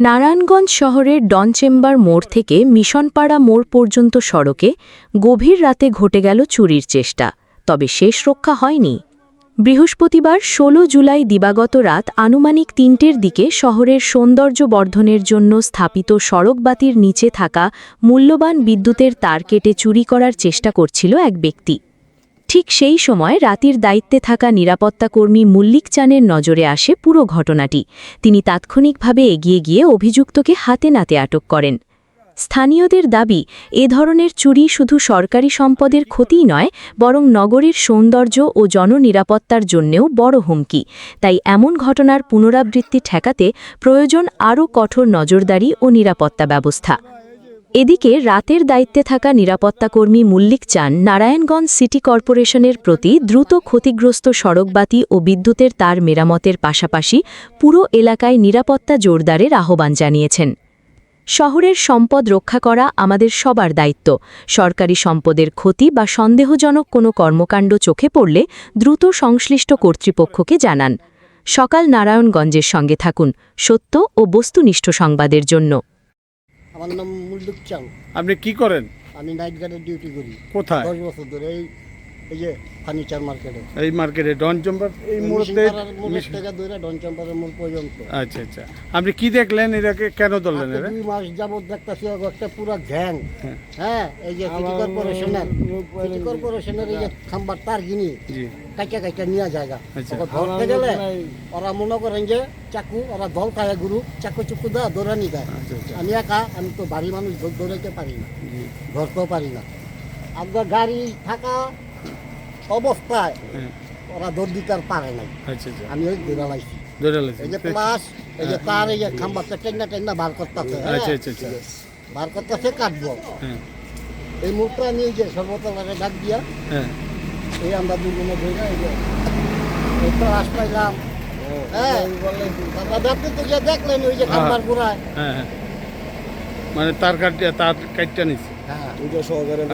নারায়ণগঞ্জ শহরের ডনচেম্বার মোড় থেকে মিশনপাড়া মোড় পর্যন্ত সড়কে গভীর রাতে ঘটে গেল চুরির চেষ্টা, তবে শেষ রক্ষা হয়নি। বৃহস্পতিবার ১৬ জুলাই দিবাগত রাত আনুমানিক ৩টের দিকে শহরের সৌন্দর্য বর্ধনের জন্য স্থাপিত সড়কবাতির নিচে থাকা মূল্যবান বিদ্যুতের তার কেটে চুরি করার চেষ্টা করছিল এক ব্যক্তি। ঠিক সেই সময় রাতের দায়িত্বে থাকা নিরাপত্তাকর্মী মল্লিক চানের নজরে আসে পুরো ঘটনাটি। তিনি তাৎক্ষণিকভাবে এগিয়ে গিয়ে অভিযুক্তকে হাতে নাতে আটক করেন। স্থানীয়দের দাবি, এ ধরনের চুরি শুধু সরকারি সম্পদের ক্ষতিই নয়, বরং নগরের সৌন্দর্য ও জননিরাপত্তার জন্যেও বড় হুমকি। তাই এমন ঘটনার পুনরাবৃত্তি ঠেকাতে প্রয়োজন আরও কঠোর নজরদারি ও নিরাপত্তা ব্যবস্থা। এদিকে রাতের দায়িত্বে থাকা নিরাপত্তাকর্মী মল্লিক চান নারায়ণগঞ্জ সিটি কর্পোরেশনের প্রতি দ্রুত ক্ষতিগ্রস্ত সড়কবাতি ও বিদ্যুতের তার মেরামতের পাশাপাশি পুরো এলাকায় নিরাপত্তা জোরদারের আহ্বান জানিয়েছেন। শহরের সম্পদ রক্ষা করা আমাদের সবার দায়িত্ব। সরকারি সম্পদের ক্ষতি বা সন্দেহজনক কোনো কর্মকাণ্ড চোখে পড়লে দ্রুত সংশ্লিষ্ট কর্তৃপক্ষকে জানান। সকাল নারায়ণগঞ্জের সঙ্গে থাকুন সত্য ও বস্তুনিষ্ঠ সংবাদের জন্য। আমার নাম মল্লিক চান। আপনি কি করেন? আমি নাইট গার্ডের ডিউটি করি। কোথায়? 10 বছর ধরে এই যে ফার্নিচার মার্কেটে। এই মার্কেটে ডনচেম্বার এই মুহূর্তে টাকা ধরে ডনচেম্বারের মোড় পর্যন্ত। আচ্ছা আচ্ছা, আপনি কি দেখলেন? এটাকে কেন ধরলেন? আজকে 2 মাস যাবত দেখতেছি একটা পুরো গ্যাং। হ্যাঁ, এই যে সিটি কর্পোরেশনের এই যে খাম্বার তার গিনি জি কাইটা নিয়ে জায়গা। আচ্ছা। ধরতে গেলে ওরা মনে করেন যে চাকু, ওরা দল খায় গুরু চাকু চুকু দেয় দৌড়া নিয়ে দেয়। আচ্ছা আচ্ছা, আমি একা, আমি তো বাড়ি মানুষ দৌড়াইতে পারি না, জি ধরতেও পারি না। আপনার গাড়ি থাকা অবস্থায় ওরা দৌড় দিতে আর পারে নাই। আচ্ছা আচ্ছা, আমি ওই দৌড়া লাইছি। ধরালেন। এই যে প্লাস এই যে তার এই যে খাম্বারটা টেন্না বার করতেছে। আচ্ছা আচ্ছা আচ্ছা, বার করতেছে কাটবো। হ্যাঁ এই মুহূর্তে আমি এই যে সর্বতলারে ডাক দিয়া হ্যাঁ এই আমরা দুজনে ধরে এই যে এই তো আস পাইলাম। হ্যাঁ, আপনি তো যে দেখলেন ওই যে খাম্বার পুরায়। হ্যাঁ, মানে তার কাটটা নিচ্ছে। হ্যাঁ,